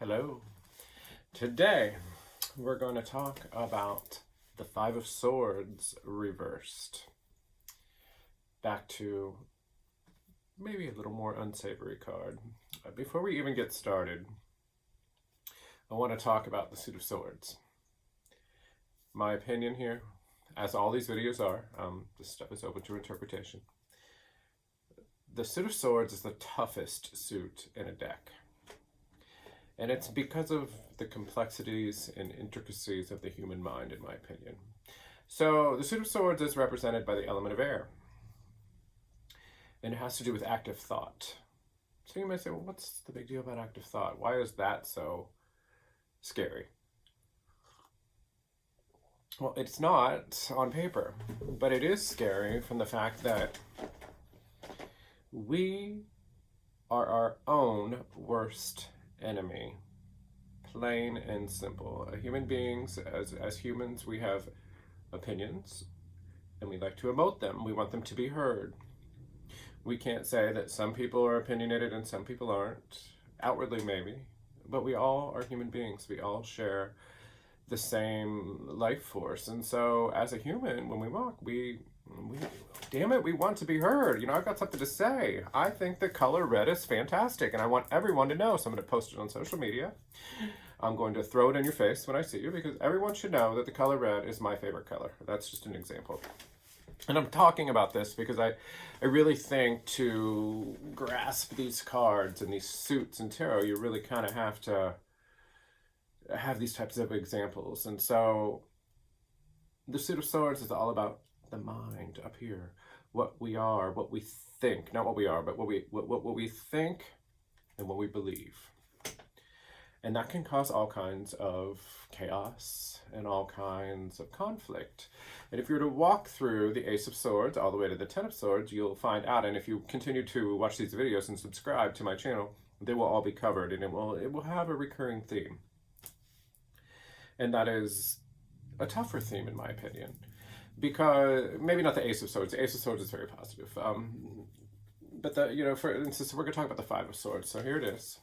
Hello. Today we're going to talk about the Five of Swords reversed. Back to maybe a little more unsavory card. Before we even get started, I want to talk about the Suit of Swords. My opinion here, as all these videos are, this stuff is open to interpretation. The Suit of Swords is the toughest suit in a deck. And it's because of the complexities and intricacies of the human mind, in my opinion. So the Suit of Swords is represented by the element of air. And it has to do with active thought. So you may say, well, what's the big deal about active thought? Why is that so scary? Well, it's not on paper, but it is scary from the fact that we are our own worst enemy, plain and simple. Human beings, as humans, we have opinions and we like to emote them. We want them to be heard. We can't say that some people are opinionated and some people aren't, outwardly maybe, but we all are human beings. We all share the same life force. And so as a human, when we walk, we damn it, we want to be heard. I've got something to say. I think the color red is fantastic and I want everyone to know. So I'm going to post it on social media. I'm going to throw it in your face when I see you because everyone should know that the color red is my favorite color. That's just an example. And I'm talking about this because I really think to grasp these cards and these suits in tarot, you really kind of have to have these types of examples. And so the Suit of Swords is all about the mind up here, what we are, what we think, not what we are, but what we think and what we believe. And that can cause all kinds of chaos and all kinds of conflict. And if you were to walk through the Ace of Swords all the way to the Ten of Swords, you'll find out, and if you continue to watch these videos and subscribe to my channel, they will all be covered and it will have a recurring theme. And that is a tougher theme in my opinion. Because maybe not the Ace of Swords. The Ace of Swords is very positive. But for instance, we're going to talk about the Five of Swords. So here it is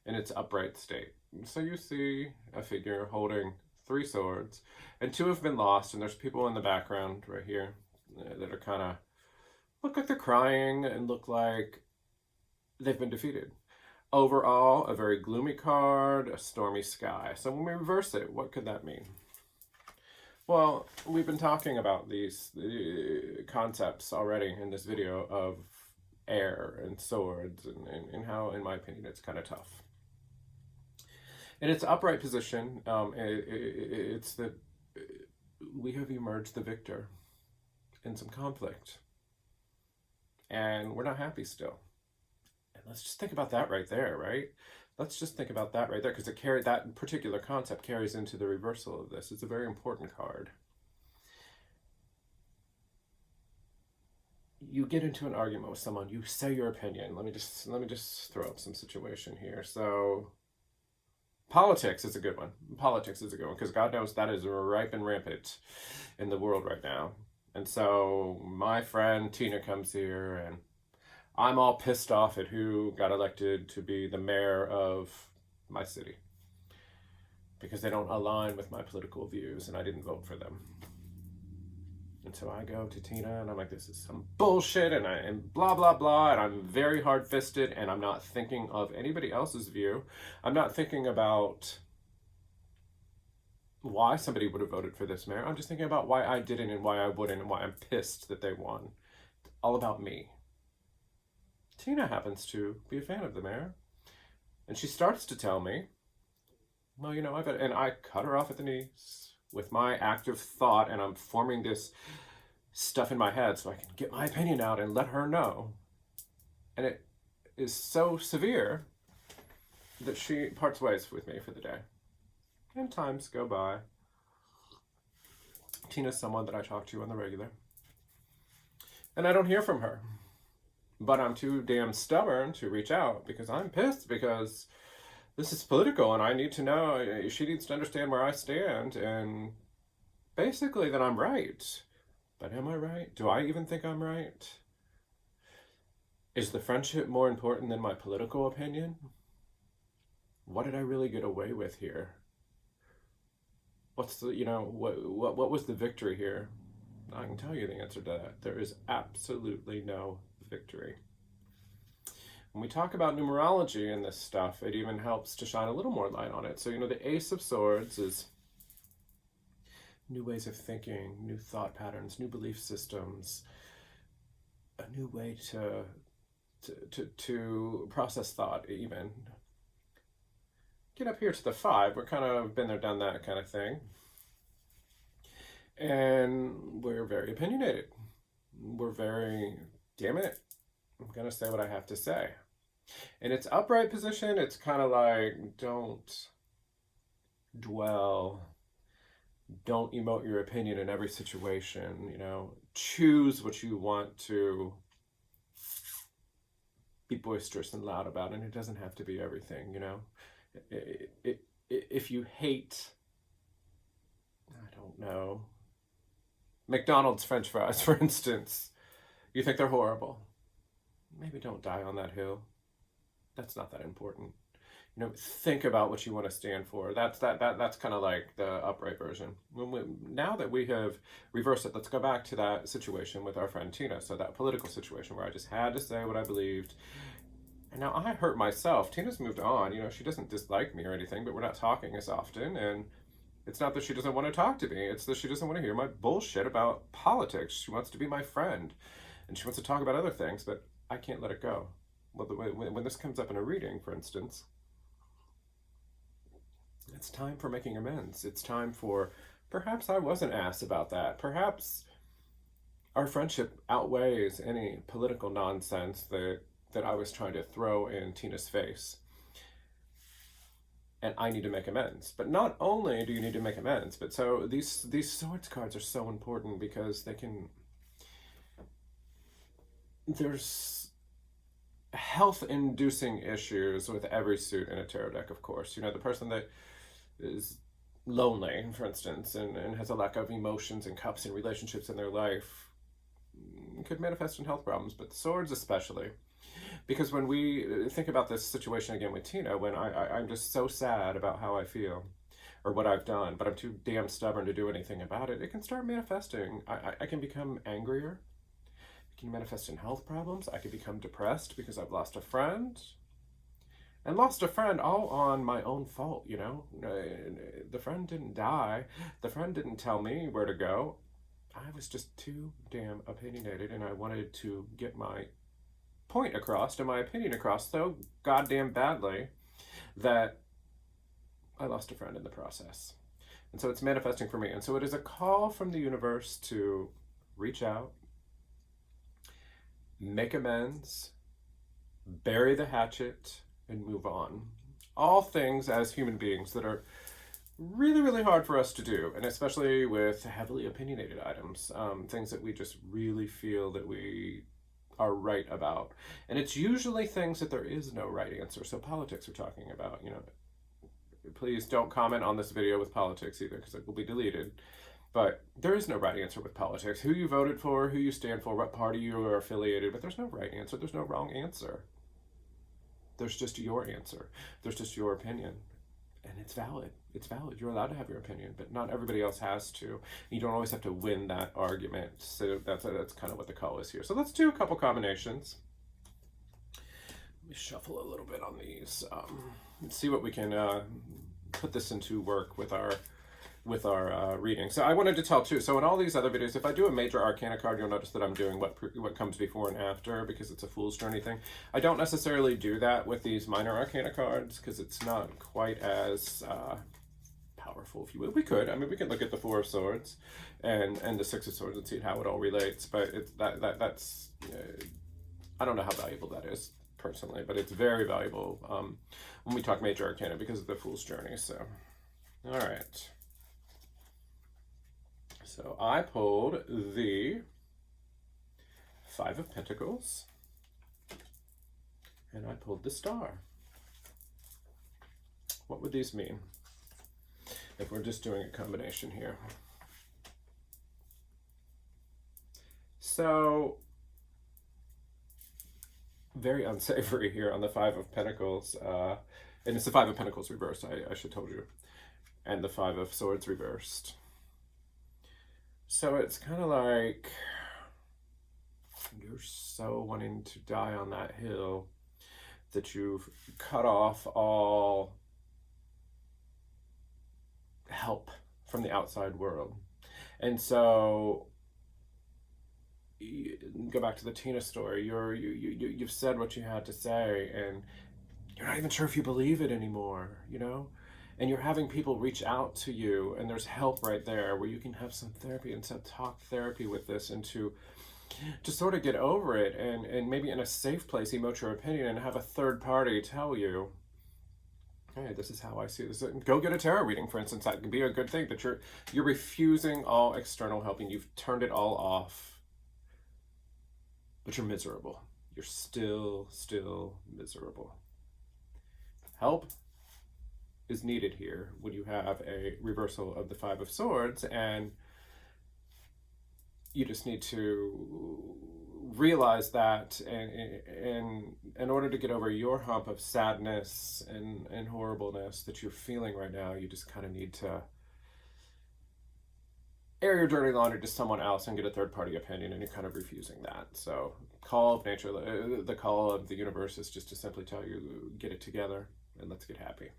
in its upright state. So you see a figure holding three swords, and two have been lost, and there's people in the background right here that are kind of look like they're crying and look like they've been defeated. Overall, a very gloomy card, a stormy sky. So when we reverse it, what could that mean? Well, we've been talking about these concepts already in this video of air and swords and how, in my opinion, it's kind of tough. In its upright position, it's that we have emerged the victor in some conflict. And we're not happy still. And let's just think about that right there, right? Let's just think about that right there, because that particular concept carries into the reversal of this. It's a very important card. You get into an argument with someone, you say your opinion. Let me just throw up some situation here. So politics is a good one. Politics is a good one, because God knows that is ripe and rampant in the world right now. And so my friend Tina comes here and I'm all pissed off at who got elected to be the mayor of my city because they don't align with my political views and I didn't vote for them. And so I go to Tina and I'm like, this is some bullshit and blah, blah, blah. And I'm very hard-fisted and I'm not thinking of anybody else's view. I'm not thinking about why somebody would have voted for this mayor. I'm just thinking about why I didn't and why I wouldn't and why I'm pissed that they won. It's all about me. Tina happens to be a fan of the mayor, and she starts to tell me, well, and I cut her off at the knees with my active thought, and I'm forming this stuff in my head so I can get my opinion out and let her know. And it is so severe that she parts ways with me for the day. And times go by. Tina's someone that I talk to on the regular, and I don't hear from her. But I'm too damn stubborn to reach out because I'm pissed because this is political and I need to know, she needs to understand where I stand and basically that I'm right. But am I right? Do I even think I'm right? Is the friendship more important than my political opinion? What did I really get away with here? What's the, what was the victory here? I can tell you the answer to that. There is absolutely no victory. When we talk about numerology and this stuff, it even helps to shine a little more light on it. So, the Ace of Swords is new ways of thinking, new thought patterns, new belief systems, a new way to process thought even. Get up here to the 5, we're kind of been there, done that kind of thing. And we're very opinionated. We're very, damn it, I'm going to say what I have to say. In its upright position, it's kind of like, don't dwell, don't emote your opinion in every situation, choose what you want to be boisterous and loud about, and it doesn't have to be everything, if you hate, I don't know, McDonald's French fries, for instance, you think they're horrible, maybe don't die on that hill. That's not that important. Think about what you want to stand for. That's kind of like the upright version. Now that we have reversed it, let's go back to that situation with our friend Tina. So that political situation where I just had to say what I believed. And now I hurt myself. Tina's moved on. She doesn't dislike me or anything, but we're not talking as often. And it's not that she doesn't want to talk to me. It's that she doesn't want to hear my bullshit about politics. She wants to be my friend. And she wants to talk about other things, but I can't let it go. Well, when this comes up in a reading, for instance, it's time for making amends. It's time for, perhaps I was an ass about that. Perhaps our friendship outweighs any political nonsense that I was trying to throw in Tina's face. And I need to make amends. But not only do you need to make amends, but so these swords cards are so important because there's health-inducing issues with every suit in a tarot deck, of course. The person that is lonely, for instance, and has a lack of emotions and cups and relationships in their life could manifest in health problems, but the swords especially. Because when we think about this situation again with Tina, when I'm just so sad about how I feel or what I've done, but I'm too damn stubborn to do anything about it, it can start manifesting. I can become angrier. It can manifest in health problems. I could become depressed because I've lost a friend. And lost a friend all on my own fault, The friend didn't die. The friend didn't tell me where to go. I was just too damn opinionated, and I wanted to get my point across and my opinion across so goddamn badly that I lost a friend in the process. And so it's manifesting for me. And so it is a call from the universe to reach out, make amends, bury the hatchet, and move on. All things as human beings that are really, really hard for us to do, and especially with heavily opinionated items, things that we just really feel that we are right about. And it's usually things that there is no right answer. So politics we're talking about, please don't comment on this video with politics either, because it will be deleted. But there is no right answer with politics. Who you voted for, who you stand for, what party you are affiliated with, there's no right answer. There's no wrong answer. There's just your answer. There's just your opinion. And it's valid. It's valid. You're allowed to have your opinion, but not everybody else has to. You don't always have to win that argument. So that's kind of what the call is here. So let's do a couple combinations. Let me shuffle a little bit on these. Let's see what we can put this into work with our reading. So I wanted to tell too, so in all these other videos, if I do a major arcana card, you'll notice that I'm doing what comes before and after, because it's a fool's journey thing. I don't necessarily do that with these minor arcana cards because it's not quite as powerful, if you will. We could, we could look at the Four of Swords and the Six of Swords and see how it all relates, but it's that's I don't know how valuable that is personally, but it's very valuable when we talk major arcana because of the fool's journey. So all right. So I pulled the Five of Pentacles, and I pulled the Star. What would these mean if we're just doing a combination here? So, very unsavory here on the Five of Pentacles. And it's the Five of Pentacles reversed, I should told you. And the Five of Swords reversed. So it's kind of like you're so wanting to die on that hill that you've cut off all help from the outside world. And so go back to the Tina story. You've said what you had to say, and you're not even sure if you believe it anymore, you know? And you're having people reach out to you, and there's help right there where you can have some therapy and some talk therapy with this, and to sort of get over it, and maybe in a safe place emote your opinion and have a third party tell you, hey, this is how I see this. Go get a tarot reading, for instance. That can be a good thing, that you're refusing all external helping. You've turned it all off, but you're miserable. You're still miserable. Help is needed here when you have a reversal of the Five of Swords, and you just need to realize that, and in order to get over your hump of sadness and horribleness that you're feeling right now, you just kind of need to air your dirty laundry to someone else and get a third-party opinion, and you're kind of refusing that. So call of nature, the call of the universe is just to simply tell you, get it together and let's get happy.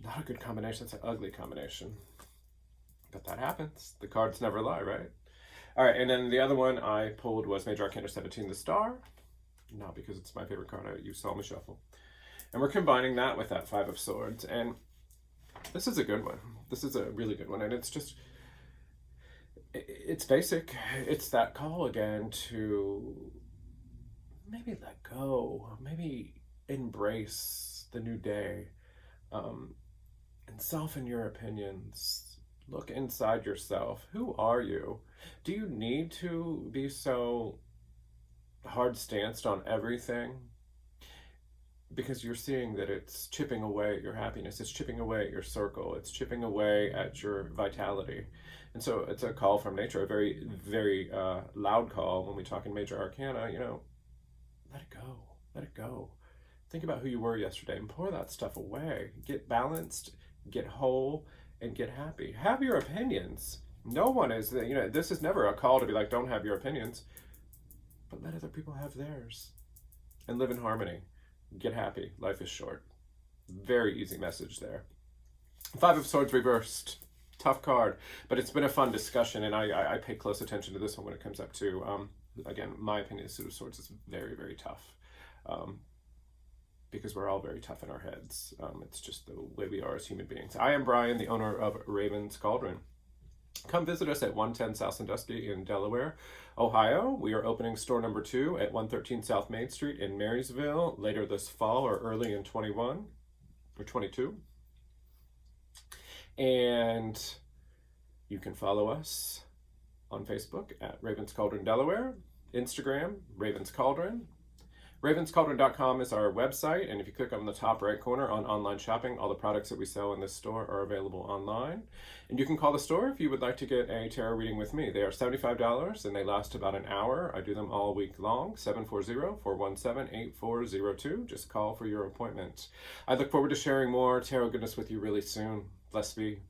Not a good combination. It's an ugly combination, but that happens. The cards never lie, right? All right, and then the other one I pulled was Major Arcana 17, the Star. Not because it's my favorite card. You saw me shuffle. And we're combining that with that Five of Swords. And this is a good one. This is a really good one. And it's just, it's basic. It's that call again to maybe let go, maybe embrace the new day, and soften your opinions. Look inside yourself. Who are you? Do you need to be so hard-stanced on everything? Because you're seeing that it's chipping away at your happiness. It's chipping away at your circle. It's chipping away at your vitality. And so it's a call from nature, a very, very loud call when we talk in Major Arcana, you know, let it go. Let it go. Think about who you were yesterday and pour that stuff away. Get balanced, get whole, and get happy. Have your opinions. No one is, you know, this is never a call to be like, don't have your opinions, but let other people have theirs and live in harmony. Get happy. Life is short. Very easy message there. Five of Swords reversed. Tough card, but it's been a fun discussion, and I pay close attention to this one when it comes up to, again, my opinion, Suit of Swords is very, very tough. Because we're all very tough in our heads. It's just the way we are as human beings. I am Brian, the owner of Raven's Cauldron. Come visit us at 110 South Sandusky in Delaware, Ohio. We are opening store number 2 at 113 South Main Street in Marysville later this fall or early in 21 or 22. And you can follow us on Facebook at Raven's Cauldron Delaware, Instagram, Raven's Cauldron. RavensCauldron.com is our website, and if you click on the top right corner on online shopping, all the products that we sell in this store are available online. And you can call the store if you would like to get a tarot reading with me. They are $75 and they last about an hour. I do them all week long. 740-417-8402. Just call for your appointment. I look forward to sharing more tarot goodness with you really soon. Blessed be.